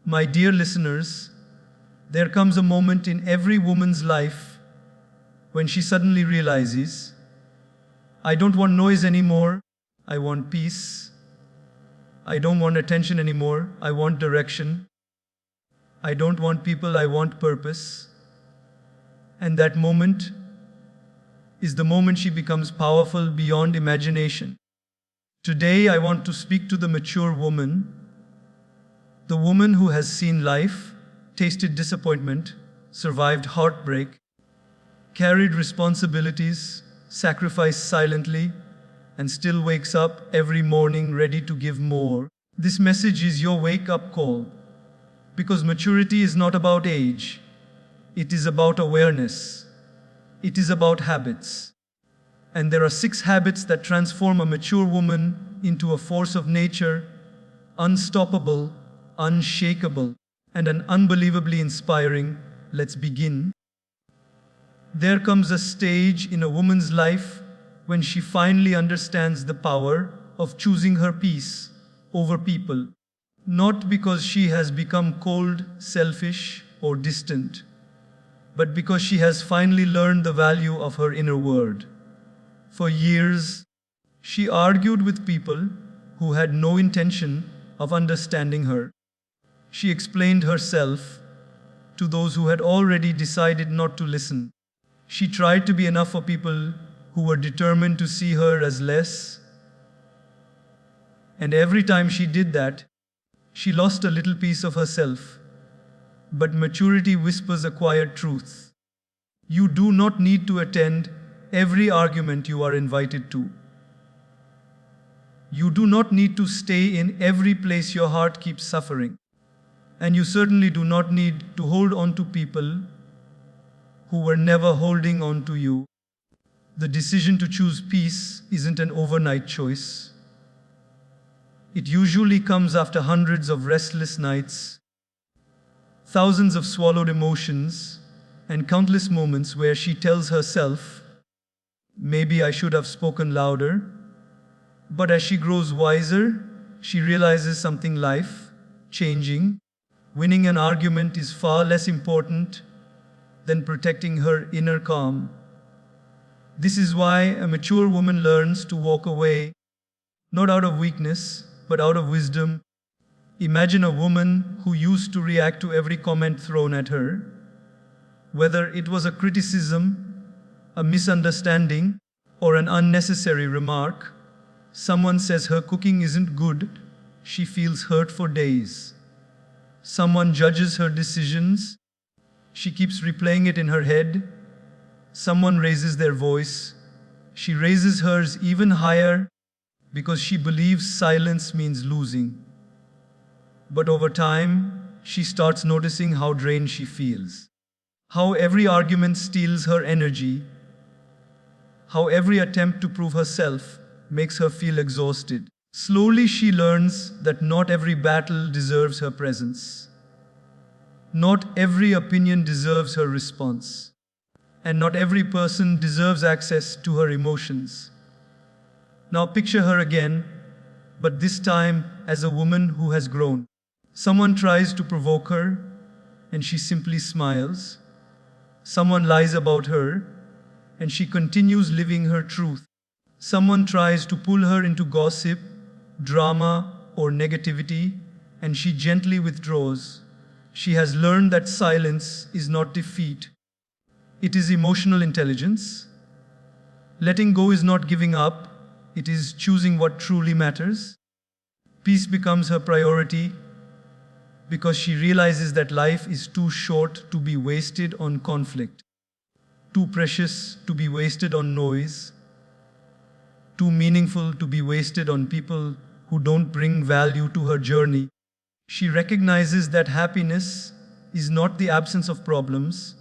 My dear listeners, there comes a moment in every woman's life when she suddenly realizes, I don't want noise anymore, I want peace. I don't want attention anymore, I want direction. I don't want people, I want purpose. And that moment is the moment she becomes powerful beyond imagination. Today, I want to speak to the mature woman, the woman who has seen life, tasted disappointment, survived heartbreak, carried responsibilities, sacrificed silently, and still wakes up every morning ready to give more. This message is your wake-up call, because maturity is not about age. It is about awareness. It is about habits. And there are 6 habits that transform a mature woman into a force of nature, unstoppable, unshakable, and an unbelievably inspiring. Let's begin. There comes a stage in a woman's life when she finally understands the power of choosing her peace over people. Not because she has become cold, selfish, or distant, but because she has finally learned the value of her inner world. For years, she argued with people who had no intention of understanding her. She explained herself to those who had already decided not to listen. She tried to be enough for people who were determined to see her as less. And every time she did that, she lost a little piece of herself. But maturity whispers a quiet truth. You do not need to attend every argument you are invited to. You do not need to stay in every place your heart keeps suffering. And you certainly do not need to hold on to people who were never holding on to you. The decision to choose peace isn't an overnight choice. It usually comes after hundreds of restless nights, thousands of swallowed emotions, and countless moments where she tells herself, maybe I should have spoken louder. But as she grows wiser, she realizes something life-changing. Winning an argument is far less important than protecting her inner calm. This is why a mature woman learns to walk away, not out of weakness, but out of wisdom. Imagine a woman who used to react to every comment thrown at her, whether it was a criticism, a misunderstanding, or an unnecessary remark. Someone says her cooking isn't good, she feels hurt for days. Someone judges her decisions, she keeps replaying it in her head. Someone raises their voice, she raises hers even higher because she believes silence means losing. But over time, she starts noticing how drained she feels, how every argument steals her energy, how every attempt to prove herself makes her feel exhausted. Slowly she learns that not every battle deserves her presence. Not every opinion deserves her response. And not every person deserves access to her emotions. Now picture her again, but this time as a woman who has grown. Someone tries to provoke her, and she simply smiles. Someone lies about her, and she continues living her truth. Someone tries to pull her into gossip, drama, or negativity, and she gently withdraws. She has learned that silence is not defeat. It is emotional intelligence. Letting go is not giving up, it is choosing what truly matters. Peace becomes her priority because she realizes that life is too short to be wasted on conflict, too precious to be wasted on noise, too meaningful to be wasted on people who don't bring value to her journey. She recognizes that happiness is not the absence of problems,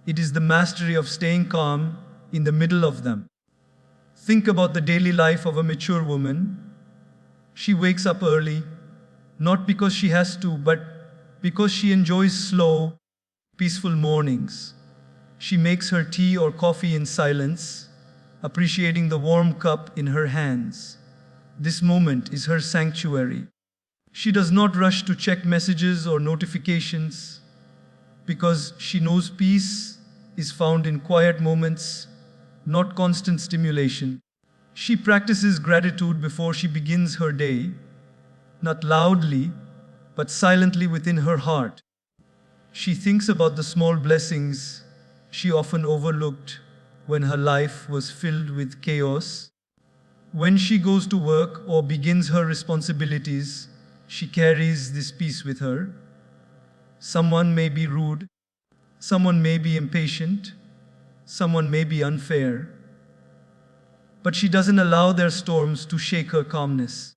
it is the mastery of staying calm in the middle of them. Think about the daily life of a mature woman. She wakes up early, not because she has to, but because she enjoys slow, peaceful mornings. She makes her tea or coffee in silence, appreciating the warm cup in her hands. This moment is her sanctuary. She does not rush to check messages or notifications because she knows peace is found in quiet moments, not constant stimulation. She practices gratitude before she begins her day, not loudly, but silently within her heart. She thinks about the small blessings she often overlooked when her life was filled with chaos. When she goes to work or begins her responsibilities, she carries this peace with her. Someone may be rude, someone may be impatient, someone may be unfair, but she doesn't allow their storms to shake her calmness.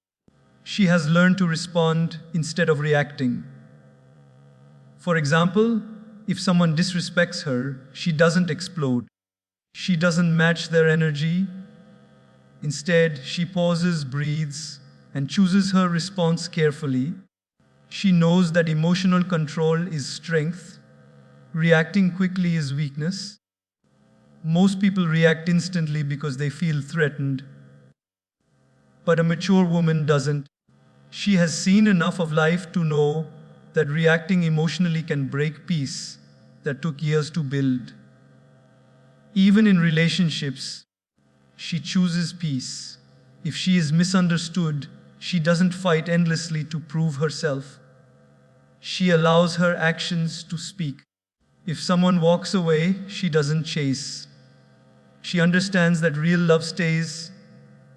She has learned to respond instead of reacting. For example, if someone disrespects her, she doesn't explode. She doesn't match their energy. Instead, she pauses, breathes, and chooses her response carefully. She knows that emotional control is strength, reacting quickly is weakness. Most people react instantly because they feel threatened, but a mature woman doesn't. She has seen enough of life to know that reacting emotionally can break peace that took years to build. Even in relationships, she chooses peace. If she is misunderstood, she doesn't fight endlessly to prove herself. She allows her actions to speak. If someone walks away, she doesn't chase. She understands that real love stays,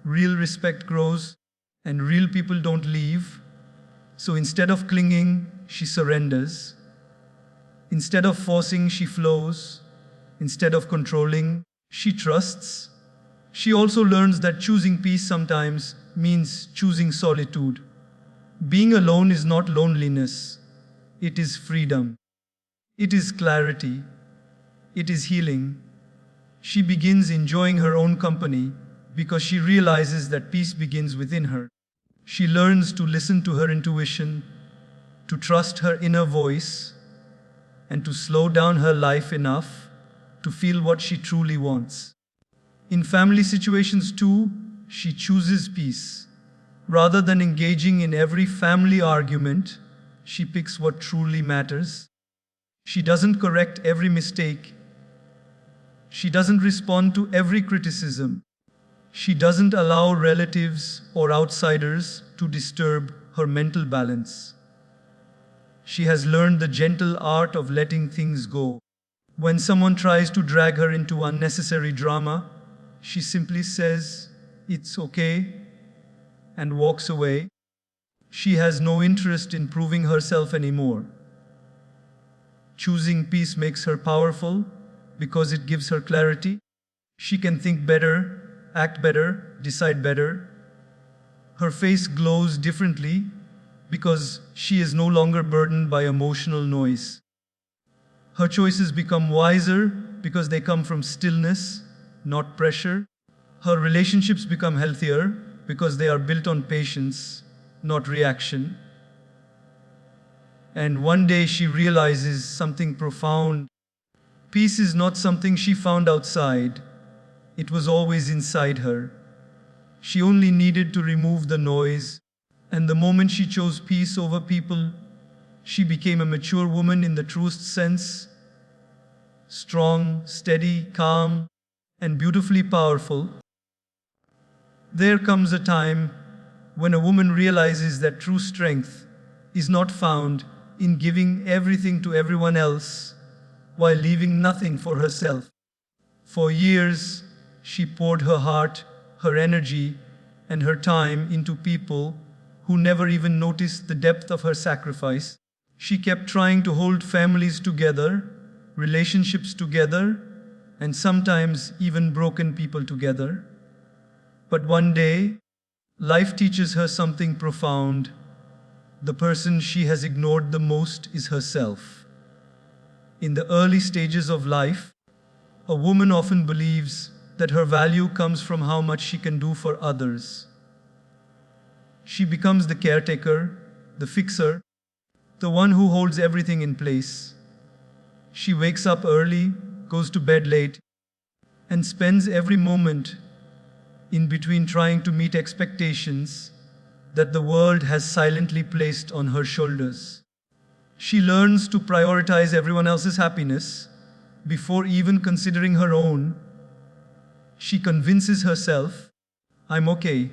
real respect grows, and real people don't leave. So instead of clinging, she surrenders. Instead of forcing, she flows. Instead of controlling, she trusts. She also learns that choosing peace sometimes means choosing solitude. Being alone is not loneliness, it is freedom. It is clarity. It is healing. She begins enjoying her own company because she realizes that peace begins within her. She learns to listen to her intuition, to trust her inner voice, and to slow down her life enough to feel what she truly wants. In family situations too, she chooses peace. Rather than engaging in every family argument, she picks what truly matters. She doesn't correct every mistake. She doesn't respond to every criticism. She doesn't allow relatives or outsiders to disturb her mental balance. She has learned the gentle art of letting things go. When someone tries to drag her into unnecessary drama, she simply says, "It's okay," and walks away. She has no interest in proving herself anymore. Choosing peace makes her powerful because it gives her clarity. She can think better, act better, decide better. Her face glows differently because she is no longer burdened by emotional noise. Her choices become wiser because they come from stillness, not pressure. Her relationships become healthier because they are built on patience, not reaction. And one day she realizes something profound. Peace is not something she found outside, it was always inside her. She only needed to remove the noise, and the moment she chose peace over people, she became a mature woman in the truest sense, strong, steady, calm, and beautifully powerful. There comes a time when a woman realizes that true strength is not found in giving everything to everyone else while leaving nothing for herself. For years, she poured her heart, her energy, and her time into people who never even noticed the depth of her sacrifice. She kept trying to hold families together, relationships together, and sometimes even broken people together. But one day, life teaches her something profound. The person she has ignored the most is herself. In the early stages of life, a woman often believes that her value comes from how much she can do for others. She becomes the caretaker, the fixer, the one who holds everything in place. She wakes up early, goes to bed late, and spends every moment in between trying to meet expectations, that the world has silently placed on her shoulders. She learns to prioritize everyone else's happiness before even considering her own. She convinces herself, I'm okay,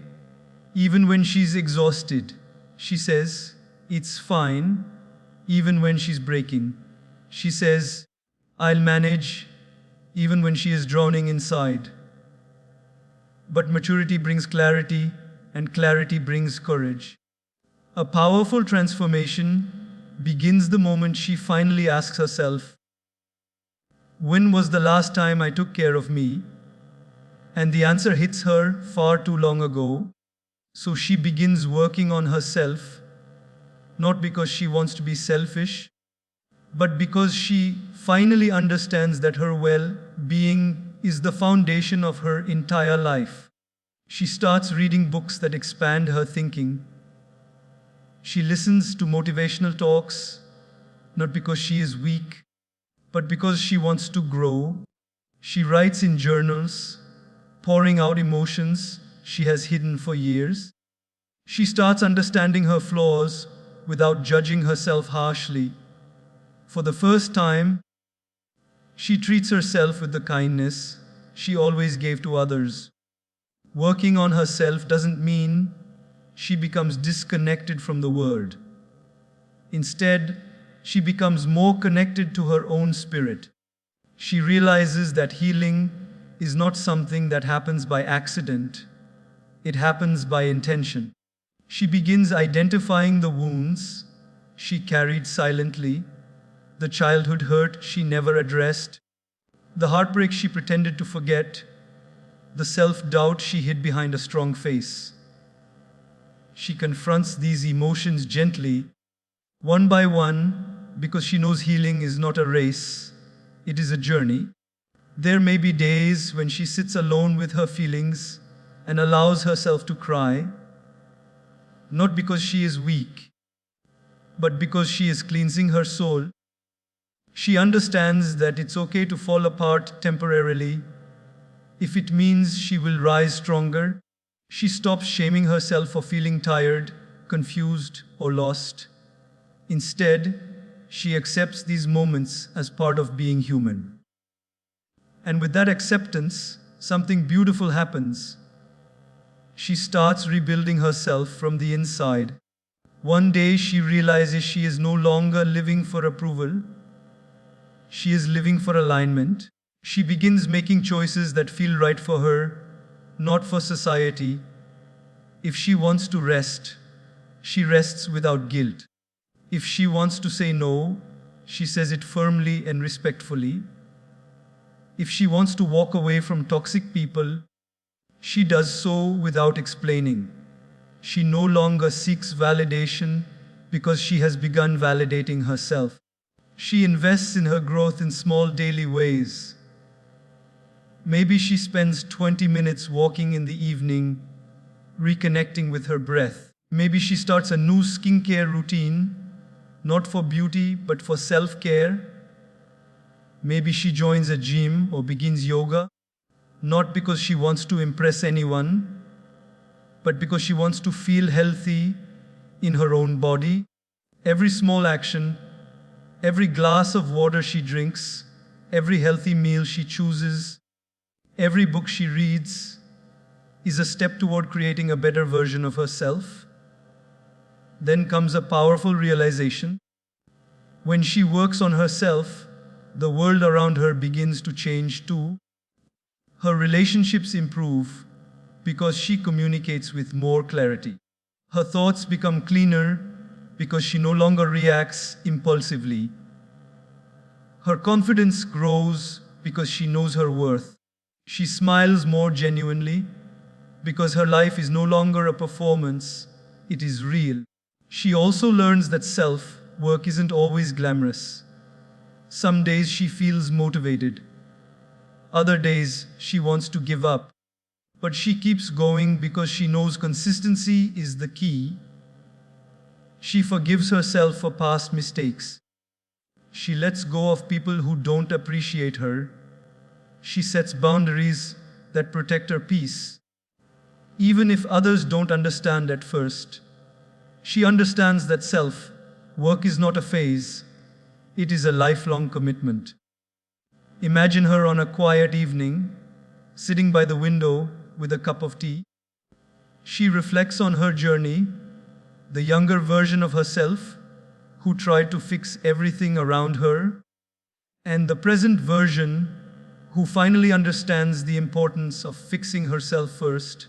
even when she's exhausted. She says, it's fine, even when she's breaking. She says, I'll manage, even when she is drowning inside. But maturity brings clarity, and clarity brings courage. A powerful transformation begins the moment she finally asks herself, when was the last time I took care of me? And the answer hits her far too long ago. So she begins working on herself, not because she wants to be selfish, but because she finally understands that her well-being is the foundation of her entire life. She starts reading books that expand her thinking. She listens to motivational talks, not because she is weak, but because she wants to grow. She writes in journals, pouring out emotions she has hidden for years. She starts understanding her flaws without judging herself harshly. For the first time, she treats herself with the kindness she always gave to others. Working on herself doesn't mean she becomes disconnected from the world. Instead, she becomes more connected to her own spirit. She realizes that healing is not something that happens by accident, it happens by intention. She begins identifying the wounds she carried silently, the childhood hurt she never addressed, the heartbreak she pretended to forget, the self-doubt she hid behind a strong face. She confronts these emotions gently, one by one, because she knows healing is not a race, it is a journey. There may be days when she sits alone with her feelings and allows herself to cry, not because she is weak, but because she is cleansing her soul. She understands that it's okay to fall apart temporarily if it means she will rise stronger. She stops shaming herself for feeling tired, confused, or lost. Instead, she accepts these moments as part of being human. And with that acceptance, something beautiful happens. She starts rebuilding herself from the inside. One day she realizes she is no longer living for approval. She is living for alignment. She begins making choices that feel right for her, not for society. If she wants to rest, she rests without guilt. If she wants to say no, she says it firmly and respectfully. If she wants to walk away from toxic people, she does so without explaining. She no longer seeks validation because she has begun validating herself. She invests in her growth in small daily ways. Maybe she spends 20 minutes walking in the evening, reconnecting with her breath. Maybe she starts a new skincare routine, not for beauty but for self-care. Maybe she joins a gym or begins yoga, not because she wants to impress anyone, but because she wants to feel healthy in her own body. Every small action, every glass of water she drinks, every healthy meal she chooses, every book she reads, is a step toward creating a better version of herself. Then comes a powerful realization. When she works on herself, the world around her begins to change too. Her relationships improve because she communicates with more clarity. Her thoughts become cleaner because she no longer reacts impulsively. Her confidence grows because she knows her worth. She smiles more genuinely because her life is no longer a performance, it is real. She also learns that self-work isn't always glamorous. Some days she feels motivated. Other days she wants to give up. But she keeps going because she knows consistency is the key. She forgives herself for past mistakes. She lets go of people who don't appreciate her. She sets boundaries that protect her peace. Even if others don't understand at first, She understands that self-work is not a phase, it is a lifelong commitment. Imagine her on a quiet evening, sitting by the window with a cup of tea. She reflects on her journey, the younger version of herself who tried to fix everything around her, and the present version who finally understands the importance of fixing herself first.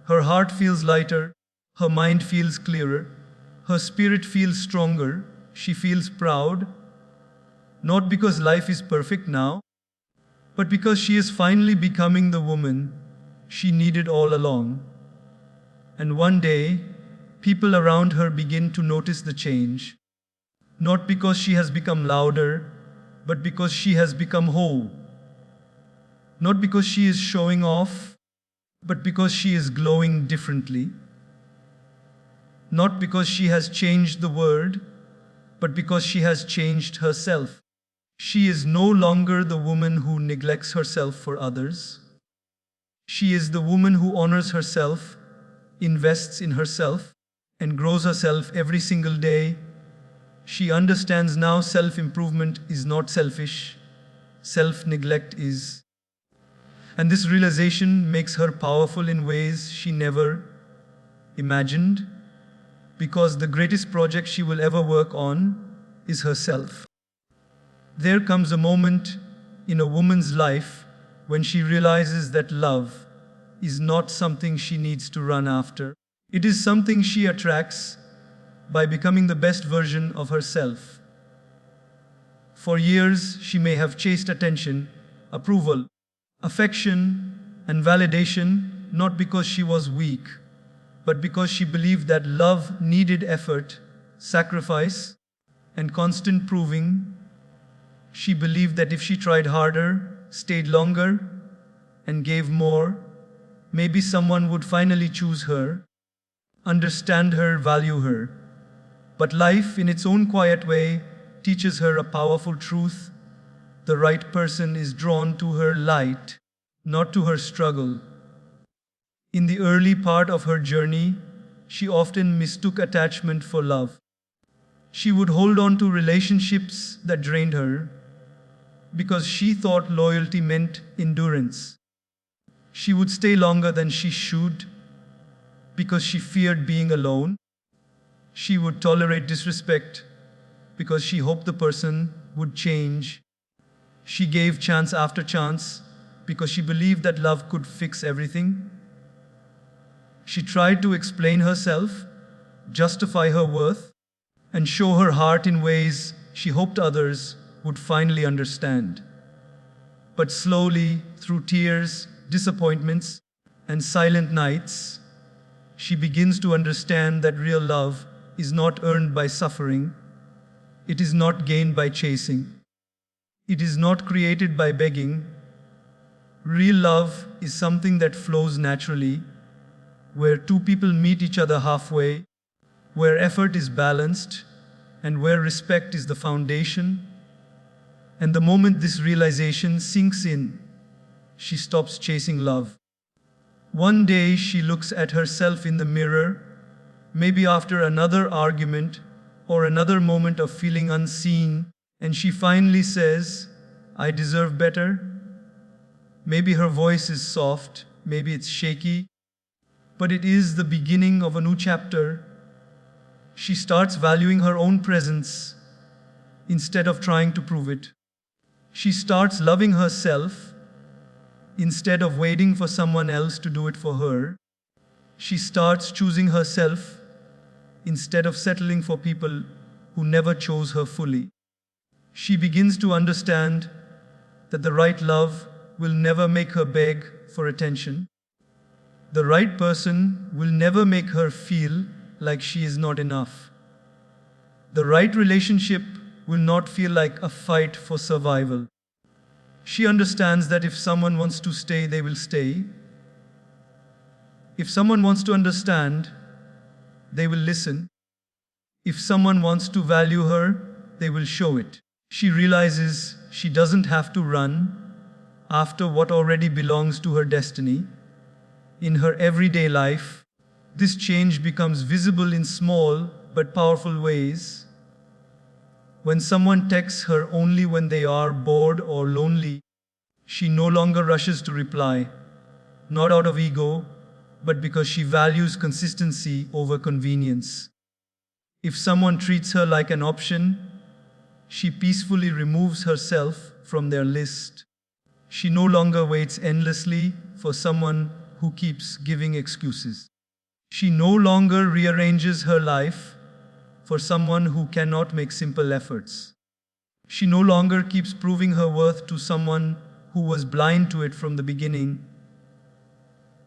Her heart feels lighter, her mind feels clearer, her spirit feels stronger, she feels proud, not because life is perfect now, but because she is finally becoming the woman she needed all along. And one day, people around her begin to notice the change, not because she has become louder, but because she has become whole. Not because she is showing off, but because she is glowing differently. Not because she has changed the world, but because she has changed herself. She is no longer the woman who neglects herself for others. She is the woman who honors herself, invests in herself, and grows herself every single day. She understands now self-improvement is not selfish, self-neglect is. And this realization makes her powerful in ways she never imagined, because the greatest project she will ever work on is herself. There comes a moment in a woman's life when she realizes that love is not something she needs to run after. It is something she attracts by becoming the best version of herself. For years, she may have chased attention, approval, affection, and validation, not because she was weak, but because she believed that love needed effort, sacrifice, and constant proving. She believed that if she tried harder, stayed longer, and gave more, maybe someone would finally choose her, understand her, value her. But life, in its own quiet way, teaches her a powerful truth. The right person is drawn to her light, not to her struggle. In the early part of her journey, she often mistook attachment for love. She would hold on to relationships that drained her because she thought loyalty meant endurance. She would stay longer than she should because she feared being alone. She would tolerate disrespect because she hoped the person would change. She gave chance after chance because she believed that love could fix everything. She tried to explain herself, justify her worth, and show her heart in ways she hoped others would finally understand. But slowly, through tears, disappointments, and silent nights, she begins to understand that real love is not earned by suffering, it is not gained by chasing, it is not created by begging. Real love is something that flows naturally, where two people meet each other halfway, where effort is balanced, and where respect is the foundation. And the moment this realization sinks in, she stops chasing love. One day she looks at herself in the mirror, maybe after another argument or another moment of feeling unseen, and she finally says, "I deserve better." Maybe her voice is soft, maybe it's shaky, but it is the beginning of a new chapter. She starts valuing her own presence instead of trying to prove it. She starts loving herself instead of waiting for someone else to do it for her. She starts choosing herself instead of settling for people who never chose her fully. She begins to understand that the right love will never make her beg for attention. The right person will never make her feel like she is not enough. The right relationship will not feel like a fight for survival. She understands that if someone wants to stay, they will stay. If someone wants to understand, they will listen. If someone wants to value her, they will show it. She realizes she doesn't have to run after what already belongs to her destiny. In her everyday life, This change becomes visible in small but powerful ways. When someone texts her only when they are bored or lonely, she no longer rushes to reply, not out of ego, but because she values consistency over convenience. If someone treats her like an option, she peacefully removes herself from their list. She no longer waits endlessly for someone who keeps giving excuses. She no longer rearranges her life for someone who cannot make simple efforts. She no longer keeps proving her worth to someone who was blind to it from the beginning.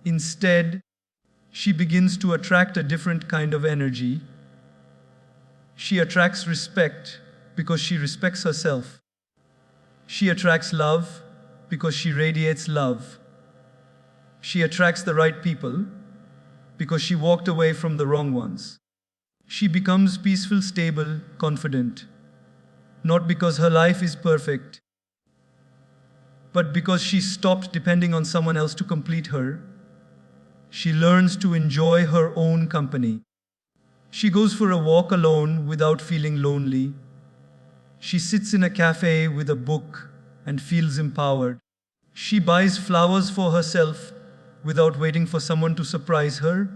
Instead, she begins to attract a different kind of energy. She attracts respect because she respects herself. She attracts love because she radiates love. She attracts the right people because she walked away from the wrong ones. She becomes peaceful, stable, confident, not because her life is perfect, but because she stopped depending on someone else to complete her. She learns to enjoy her own company. She goes for a walk alone without feeling lonely. She sits in a cafe with a book and feels empowered. She buys flowers for herself without waiting for someone to surprise her.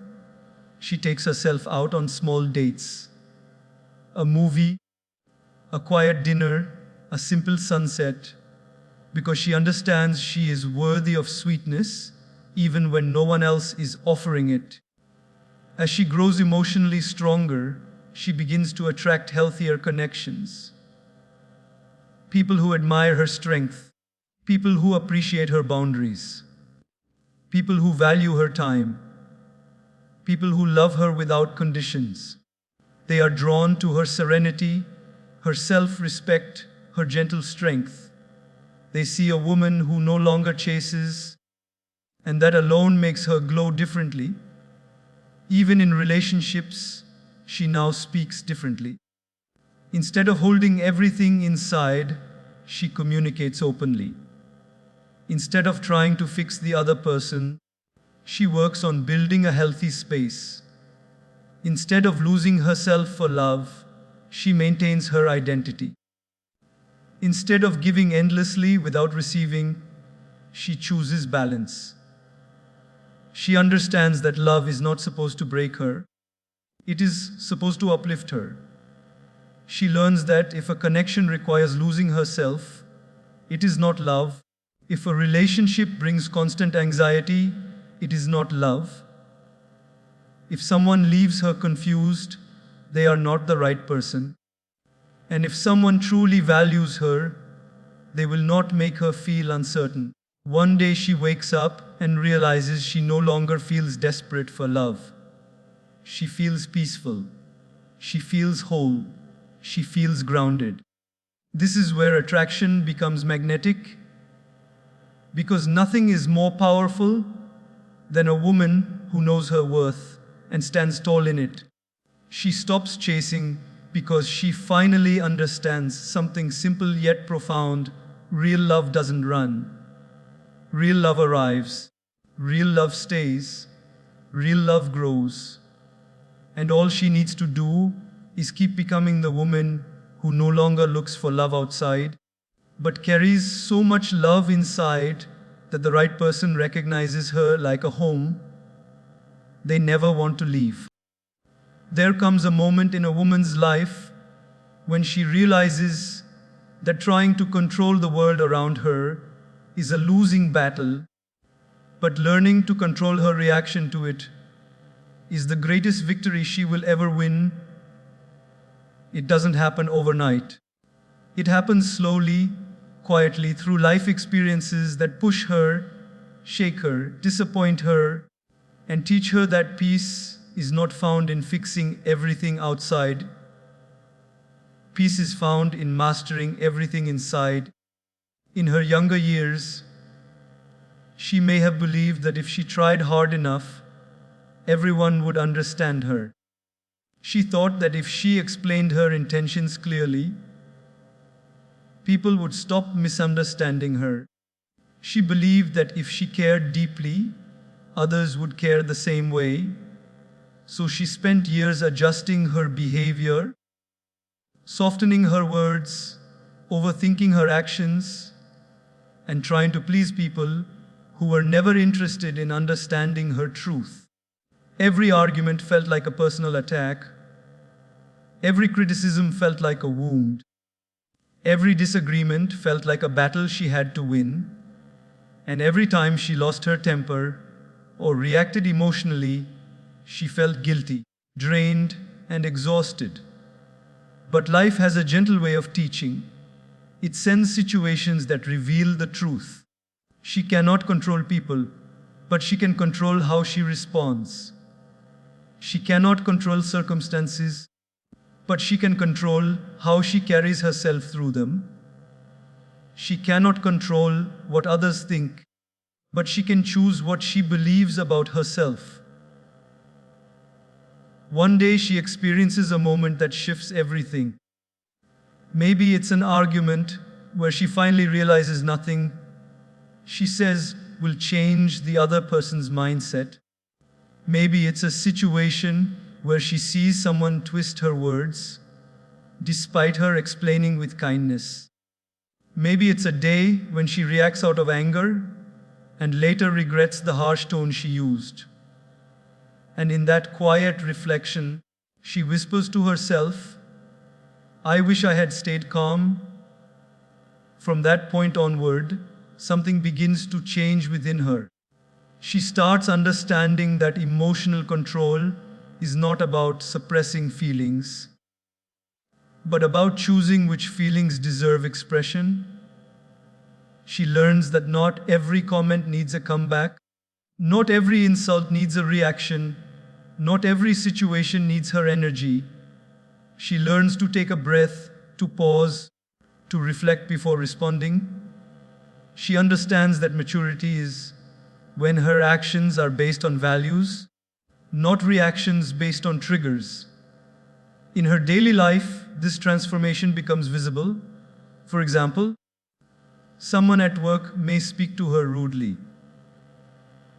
She takes herself out on small dates, a movie, a quiet dinner, a simple sunset, because she understands she is worthy of sweetness even when no one else is offering it. As she grows emotionally stronger, she begins to attract healthier connections. People who admire her strength, people who appreciate her boundaries, people who value her time, people who love her without conditions. They are drawn to her serenity, her self-respect, her gentle strength. They see a woman who no longer chases, and that alone makes her glow differently. Even in relationships, she now speaks differently. Instead of holding everything inside, she communicates openly. Instead of trying to fix the other person, she works on building a healthy space. Instead of losing herself for love, she maintains her identity. Instead of giving endlessly without receiving, she chooses balance. She understands that love is not supposed to break her, it is supposed to uplift her. She learns that if a connection requires losing herself, it is not love. If a relationship brings constant anxiety, it is not love. If someone leaves her confused, they are not the right person. And if someone truly values her, they will not make her feel uncertain. One day she wakes up and realizes she no longer feels desperate for love. She feels peaceful. She feels whole. She feels grounded. This is where attraction becomes magnetic, because nothing is more powerful than a woman who knows her worth and stands tall in it. She stops chasing because she finally understands something simple yet profound. Real love doesn't run. Real love arrives. Real love stays. Real love grows. And all she needs to do is keep becoming the woman who no longer looks for love outside, but carries so much love inside that the right person recognizes her like a home they never want to leave. There comes a moment in a woman's life when she realizes that trying to control the world around her is a losing battle, but learning to control her reaction to it is the greatest victory she will ever win. It doesn't happen overnight. It happens slowly, quietly, through life experiences that push her, shake her, disappoint her, and teach her that peace is not found in fixing everything outside. Peace is found in mastering everything inside. In her younger years, she may have believed that if she tried hard enough, everyone would understand her. She thought that if she explained her intentions clearly, people would stop misunderstanding her. She believed that if she cared deeply, others would care the same way. So she spent years adjusting her behavior, softening her words, overthinking her actions, and trying to please people who were never interested in understanding her truth. Every argument felt like a personal attack. Every criticism felt like a wound. Every disagreement felt like a battle she had to win. And every time she lost her temper or reacted emotionally, she felt guilty, drained, and exhausted. But life has a gentle way of teaching. It sends situations that reveal the truth. She cannot control people, but she can control how she responds. She cannot control circumstances, but she can control how she carries herself through them. She cannot control what others think, but she can choose what she believes about herself. One day she experiences a moment that shifts everything. Maybe it's an argument where she finally realizes nothing she says will change the other person's mindset. Maybe it's a situation where she sees someone twist her words, despite her explaining with kindness. Maybe it's a day when she reacts out of anger and later regrets the harsh tone she used. And in that quiet reflection, she whispers to herself, "I wish I had stayed calm." From that point onward, something begins to change within her. She starts understanding that emotional control is not about suppressing feelings, but about choosing which feelings deserve expression. She learns that not every comment needs a comeback, not every insult needs a reaction, not every situation needs her energy. She learns to take a breath, to pause, to reflect before responding. She understands that maturity is when her actions are based on values, not reactions based on triggers. In her daily life, this transformation becomes visible. For example, someone at work may speak to her rudely.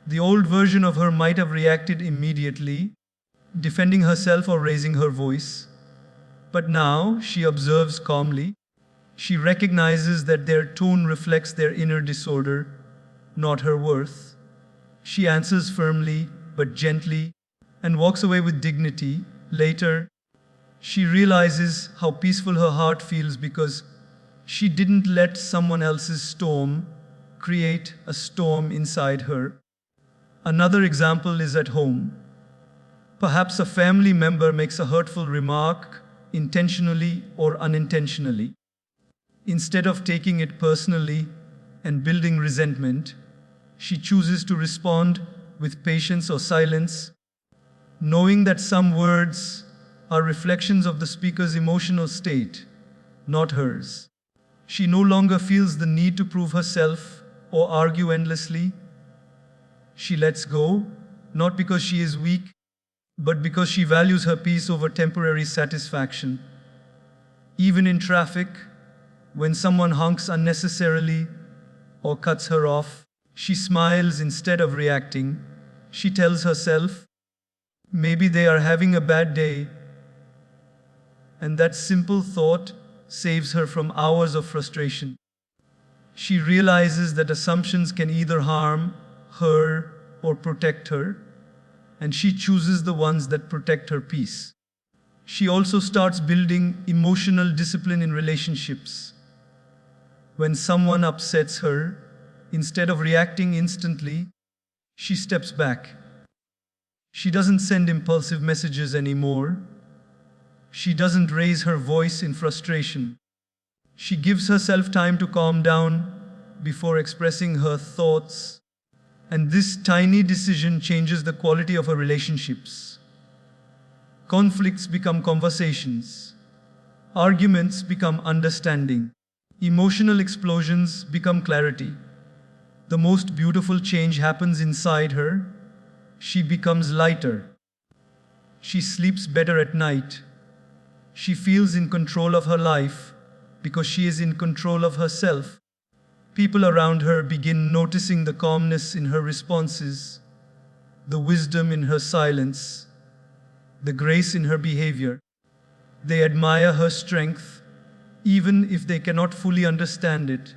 The old version of her might have reacted immediately, defending herself or raising her voice. But now she observes calmly. She recognizes that their tone reflects their inner disorder, not her worth. She answers firmly but gently and walks away with dignity. Later, she realizes how peaceful her heart feels because she didn't let someone else's storm create a storm inside her. Another example is at home. Perhaps a family member makes a hurtful remark, intentionally or unintentionally. Instead of taking it personally and building resentment, she chooses to respond with patience or silence, knowing that some words are reflections of the speaker's emotional state, not hers. She no longer feels the need to prove herself or argue endlessly. She lets go, not because she is weak, but because she values her peace over temporary satisfaction. Even in traffic, when someone honks unnecessarily or cuts her off, she smiles instead of reacting. She tells herself, maybe they are having a bad day. And that simple thought saves her from hours of frustration. She realizes that assumptions can either harm her or protect her, and she chooses the ones that protect her peace. She also starts building emotional discipline in relationships. When someone upsets her, instead of reacting instantly, she steps back. She doesn't send impulsive messages anymore. She doesn't raise her voice in frustration. She gives herself time to calm down before expressing her thoughts. And this tiny decision changes the quality of her relationships. Conflicts become conversations. Arguments become understanding. Emotional explosions become clarity. The most beautiful change happens inside her. She becomes lighter. She sleeps better at night. She feels in control of her life because she is in control of herself. People around her begin noticing the calmness in her responses, the wisdom in her silence, the grace in her behavior. They admire her strength, even if they cannot fully understand it.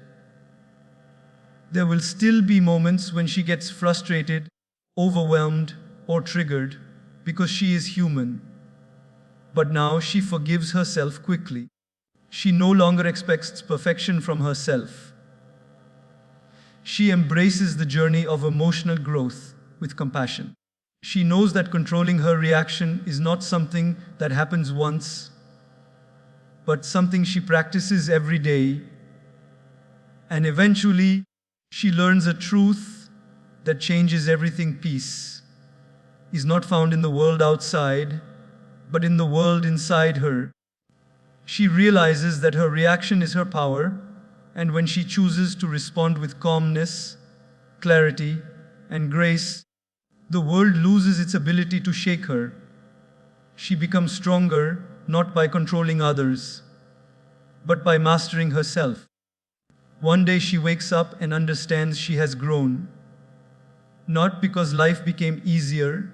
There will still be moments when she gets frustrated, overwhelmed, or triggered, because she is human. But now she forgives herself quickly. She no longer expects perfection from herself. She embraces the journey of emotional growth with compassion. She knows that controlling her reaction is not something that happens once, but something she practices every day. And eventually, she learns a truth that changes everything. Peace is not found in the world outside, but in the world inside her. She realizes that her reaction is her power, and when she chooses to respond with calmness, clarity, and grace, the world loses its ability to shake her. She becomes stronger not by controlling others, but by mastering herself. One day she wakes up and understands she has grown, not because life became easier,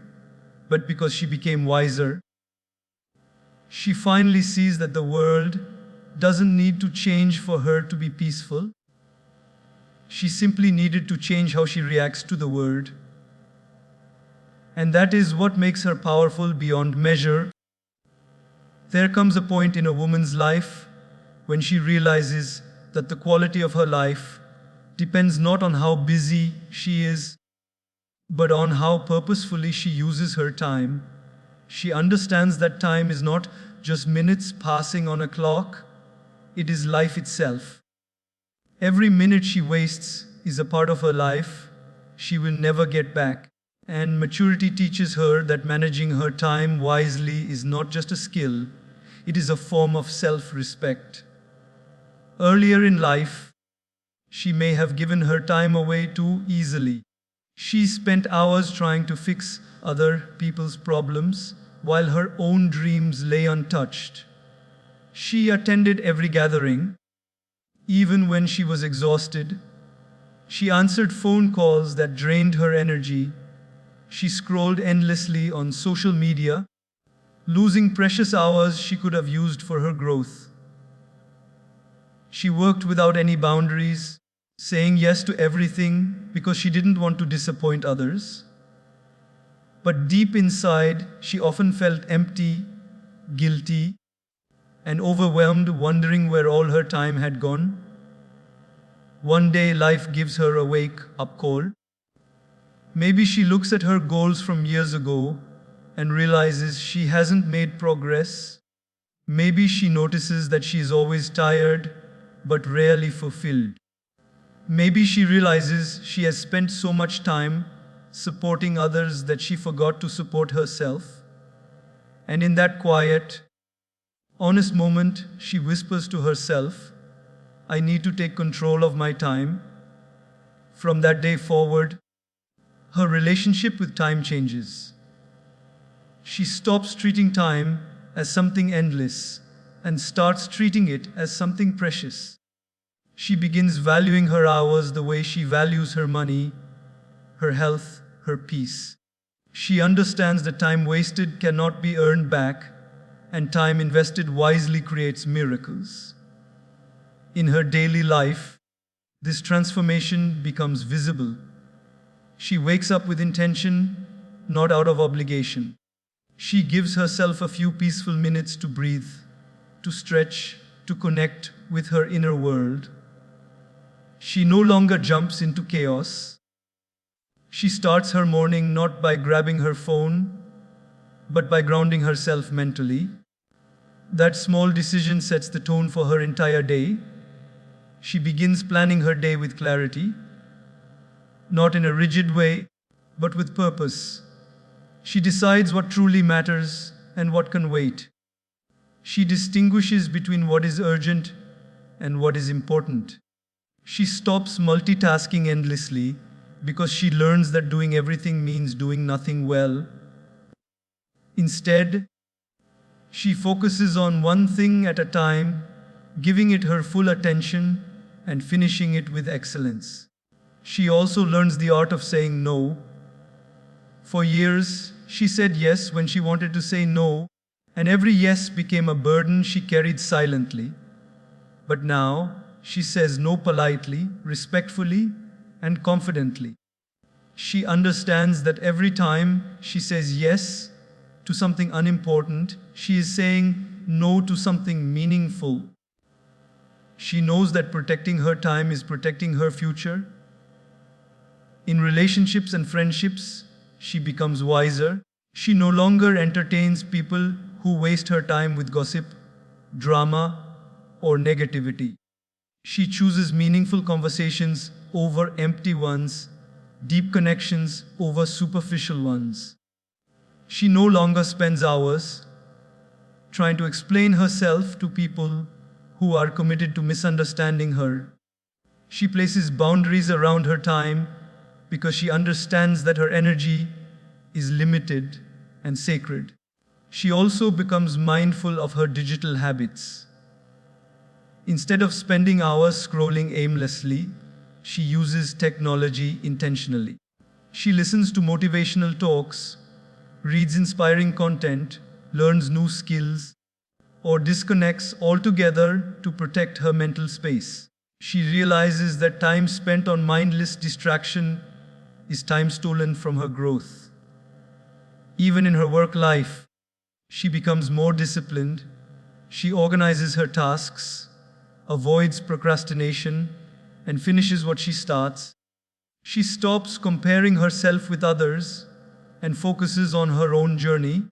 but because she became wiser. She finally sees that the world doesn't need to change for her to be peaceful. She simply needed to change how she reacts to the world. And that is what makes her powerful beyond measure. There comes a point in a woman's life when she realizes that the quality of her life depends not on how busy she is, but on how purposefully she uses her time. She understands that time is not just minutes passing on a clock, it is life itself. Every minute she wastes is a part of her life she will never get back. And maturity teaches her that managing her time wisely is not just a skill, it is a form of self-respect. Earlier in life, she may have given her time away too easily. She spent hours trying to fix other people's problems while her own dreams lay untouched. She attended every gathering, even when she was exhausted. She answered phone calls that drained her energy. She scrolled endlessly on social media, losing precious hours she could have used for her growth. She worked without any boundaries, saying yes to everything because she didn't want to disappoint others. But deep inside, she often felt empty, guilty, and overwhelmed, wondering where all her time had gone. One day, life gives her a wake-up call. Maybe she looks at her goals from years ago and realizes she hasn't made progress. Maybe she notices that she is always tired, but rarely fulfilled. Maybe she realizes she has spent so much time supporting others that she forgot to support herself. And in that quiet, honest moment, she whispers to herself, I need to take control of my time. From that day forward, her relationship with time changes. She stops treating time as something endless and starts treating it as something precious. She begins valuing her hours the way she values her money, her health, her peace. She understands that time wasted cannot be earned back, and time invested wisely creates miracles. In her daily life, this transformation becomes visible. She wakes up with intention, not out of obligation. She gives herself a few peaceful minutes to breathe, to stretch, to connect with her inner world. She no longer jumps into chaos. She starts her morning not by grabbing her phone, but by grounding herself mentally. That small decision sets the tone for her entire day. She begins planning her day with clarity, not in a rigid way, but with purpose. She decides what truly matters and what can wait. She distinguishes between what is urgent and what is important. She stops multitasking endlessly because she learns that doing everything means doing nothing well. Instead, she focuses on one thing at a time, giving it her full attention and finishing it with excellence. She also learns the art of saying no. For years, She said yes when she wanted to say no, and every yes became a burden she carried silently. But now, she says no politely, respectfully, and confidently. She understands that every time she says yes to something unimportant, she is saying no to something meaningful. She knows that protecting her time is protecting her future. In relationships and friendships, she becomes wiser. She no longer entertains people who waste her time with gossip, drama, or negativity. She chooses meaningful conversations over empty ones, deep connections over superficial ones. She no longer spends hours trying to explain herself to people who are committed to misunderstanding her. She places boundaries around her time because she understands that her energy is limited and sacred. She also becomes mindful of her digital habits. Instead of spending hours scrolling aimlessly, she uses technology intentionally. She listens to motivational talks, reads inspiring content, learns new skills, or disconnects altogether to protect her mental space. She realizes that time spent on mindless distraction is time stolen from her growth. Even in her work life, she becomes more disciplined. She organizes her tasks, avoids procrastination, and finishes what she starts. She stops comparing herself with others and focuses on her own journey.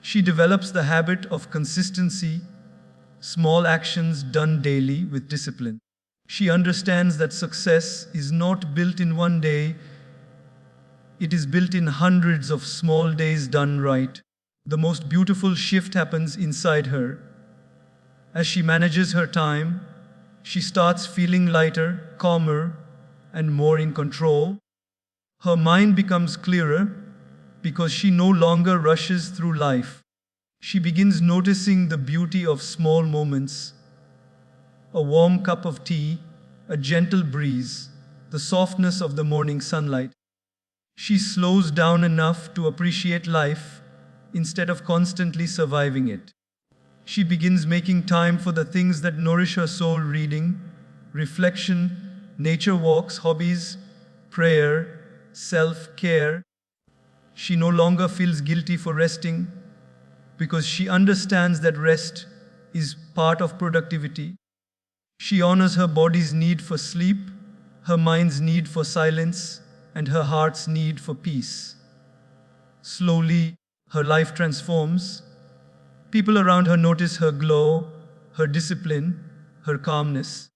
She develops the habit of consistency, small actions done daily with discipline. She understands that success is not built in one day, it is built in hundreds of small days done right. The most beautiful shift happens inside her. As she manages her time, she starts feeling lighter, calmer, and more in control. Her mind becomes clearer because she no longer rushes through life. She begins noticing the beauty of small moments: a warm cup of tea, a gentle breeze, the softness of the morning sunlight. She slows down enough to appreciate life instead of constantly surviving it. She begins making time for the things that nourish her soul: reading, reflection, nature walks, hobbies, prayer, self-care. She no longer feels guilty for resting because she understands that rest is part of productivity. She honors her body's need for sleep, her mind's need for silence, and her heart's need for peace. Slowly, her life transforms. People around her notice her glow, her discipline, her calmness.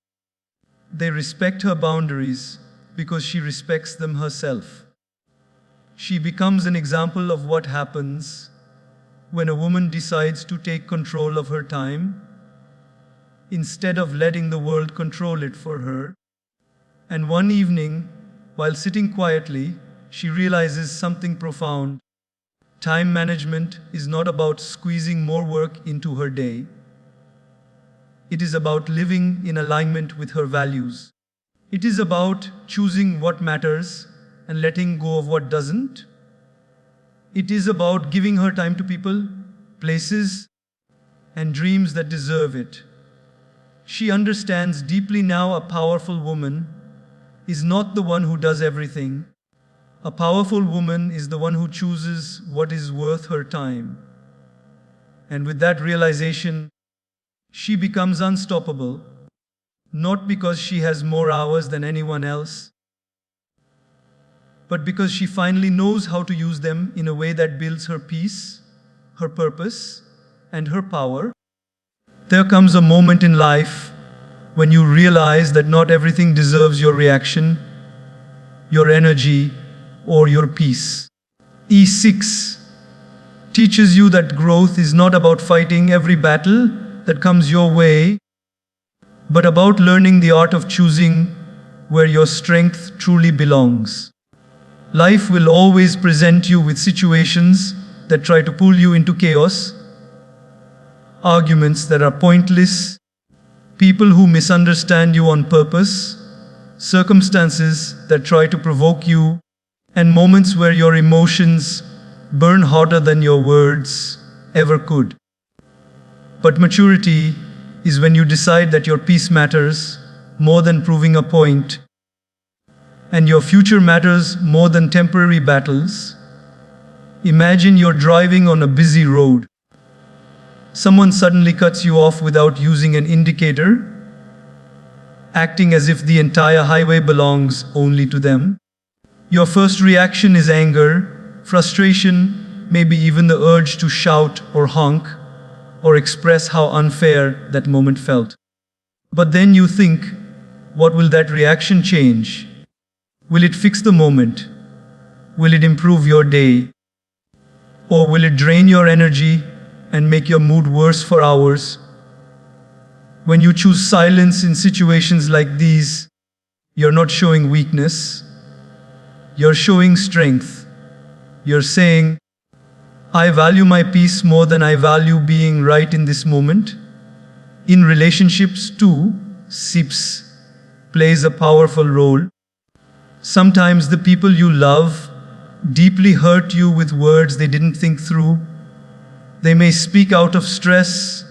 They respect her boundaries because she respects them herself. She becomes an example of what happens when a woman decides to take control of her time instead of letting the world control it for her. And one evening, while sitting quietly, she realizes something profound. Time management is not about squeezing more work into her day. It is about living in alignment with her values. It is about choosing what matters and letting go of what doesn't. It is about giving her time to people, places, and dreams that deserve it. She understands deeply now: a powerful woman is not the one who does everything. A powerful woman is the one who chooses what is worth her time. And with that realization, she becomes unstoppable, not because she has more hours than anyone else, but because she finally knows how to use them in a way that builds her peace, her purpose, and her power. There comes a moment in life when you realize that not everything deserves your reaction, your energy, or your peace. E6 teaches you that growth is not about fighting every battle that comes your way, but about learning the art of choosing where your strength truly belongs. Life will always present you with situations that try to pull you into chaos, arguments that are pointless, people who misunderstand you on purpose, circumstances that try to provoke you, and moments where your emotions burn hotter than your words ever could. But maturity is when you decide that your peace matters more than proving a point, and your future matters more than temporary battles. Imagine you're driving on a busy road. Someone suddenly cuts you off without using an indicator, acting as if the entire highway belongs only to them. Your first reaction is anger, frustration, maybe even the urge to shout or honk or express how unfair that moment felt. But then you think, what will that reaction change? Will it fix the moment? Will it improve your day? Or will it drain your energy and make your mood worse for hours? When you choose silence in situations like these, you're not showing weakness. You're showing strength. You're saying, I value my peace more than I value being right in this moment. In relationships too, SIPS plays a powerful role. Sometimes the people you love deeply hurt you with words they didn't think through. They may speak out of stress,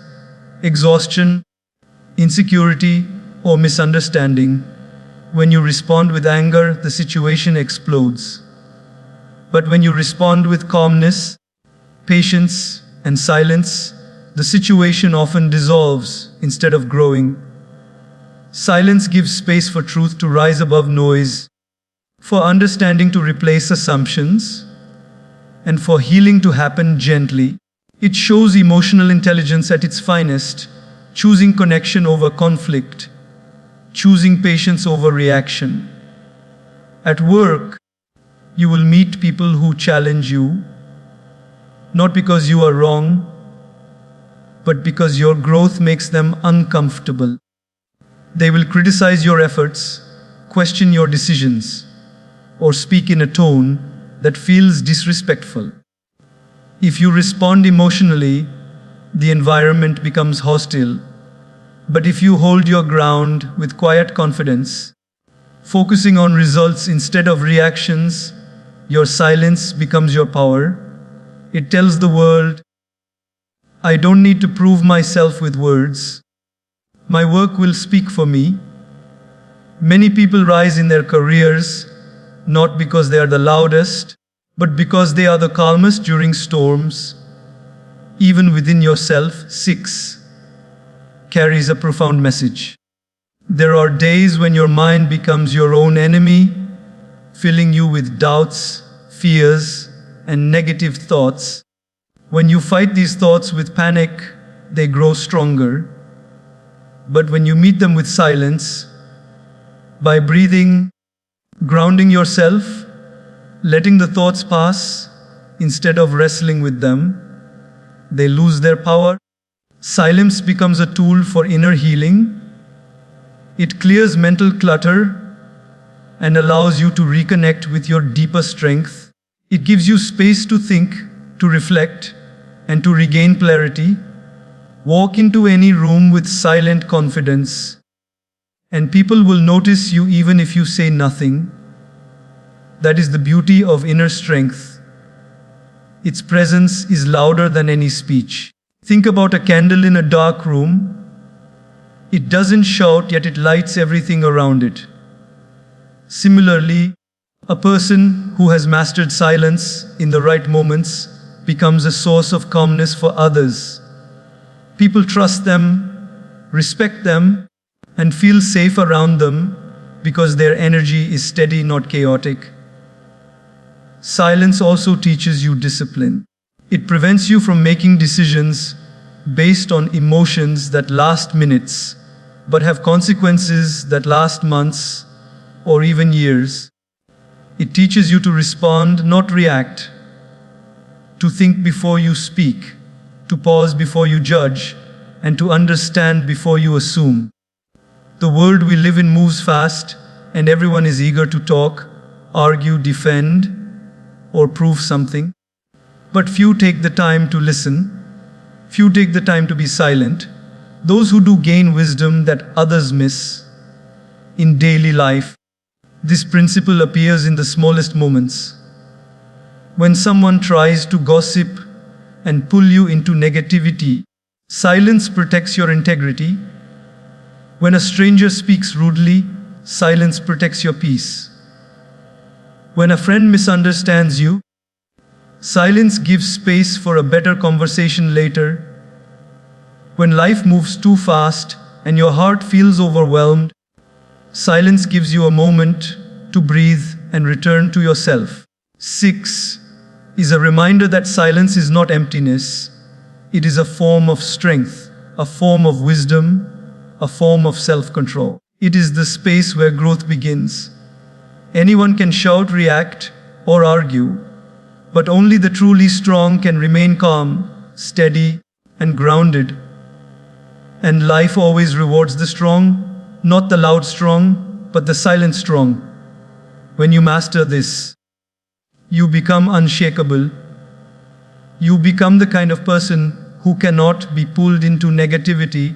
exhaustion, insecurity, or misunderstanding. When you respond with anger, the situation explodes. But when you respond with calmness, patience, and silence, the situation often dissolves instead of growing. Silence gives space for truth to rise above noise, for understanding to replace assumptions, and for healing to happen gently. It shows emotional intelligence at its finest, choosing connection over conflict, choosing patience over reaction. At work, you will meet people who challenge you, not because you are wrong, but because your growth makes them uncomfortable. They will criticize your efforts, question your decisions, or speak in a tone that feels disrespectful. If you respond emotionally, the environment becomes hostile. But if you hold your ground with quiet confidence, focusing on results instead of reactions, your silence becomes your power. It tells the world, I don't need to prove myself with words. My work will speak for me. Many people rise in their careers not because they are the loudest, but because they are the calmest during storms. Even within yourself, 6 carries a profound message. There are days when your mind becomes your own enemy, filling you with doubts, fears, and negative thoughts. When you fight these thoughts with panic, they grow stronger. But when you meet them with silence, by breathing, grounding yourself, letting the thoughts pass instead of wrestling with them, they lose their power. Silence becomes a tool for inner healing. It clears mental clutter and allows you to reconnect with your deeper strength. It gives you space to think, to reflect, and to regain clarity. Walk into any room with silent confidence, and people will notice you even if you say nothing. That is the beauty of inner strength. Its presence is louder than any speech. Think about a candle in a dark room. It doesn't shout, yet it lights everything around it. Similarly, a person who has mastered silence in the right moments becomes a source of calmness for others. People trust them, respect them, and feel safe around them because their energy is steady, not chaotic. Silence also teaches you discipline. It prevents you from making decisions based on emotions that last minutes, but have consequences that last months or even years. It teaches you to respond, not react, to think before you speak, to pause before you judge, and to understand before you assume. The world we live in moves fast, and everyone is eager to talk, argue, defend, or prove something. But few take the time to listen. Few take the time to be silent. Those who do gain wisdom that others miss. In daily life, this principle appears in the smallest moments. When someone tries to gossip and pull you into negativity, silence protects your integrity. When a stranger speaks rudely, silence protects your peace. When a friend misunderstands you, silence gives space for a better conversation later. When life moves too fast and your heart feels overwhelmed, silence gives you a moment to breathe and return to yourself. 6 is a reminder that silence is not emptiness. It is a form of strength, a form of wisdom, a form of self-control. It is the space where growth begins. Anyone can shout, react, or argue, but only the truly strong can remain calm, steady, and grounded. And life always rewards the strong, not the loud strong, but the silent strong. When you master this, you become unshakable. You become the kind of person who cannot be pulled into negativity,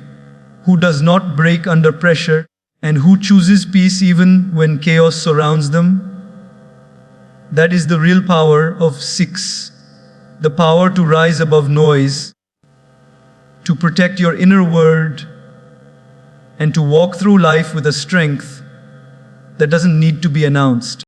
who does not break under pressure, and who chooses peace even when chaos surrounds them. That is the real power of 6. The power to rise above noise, to protect your inner world, and to walk through life with a strength that doesn't need to be announced.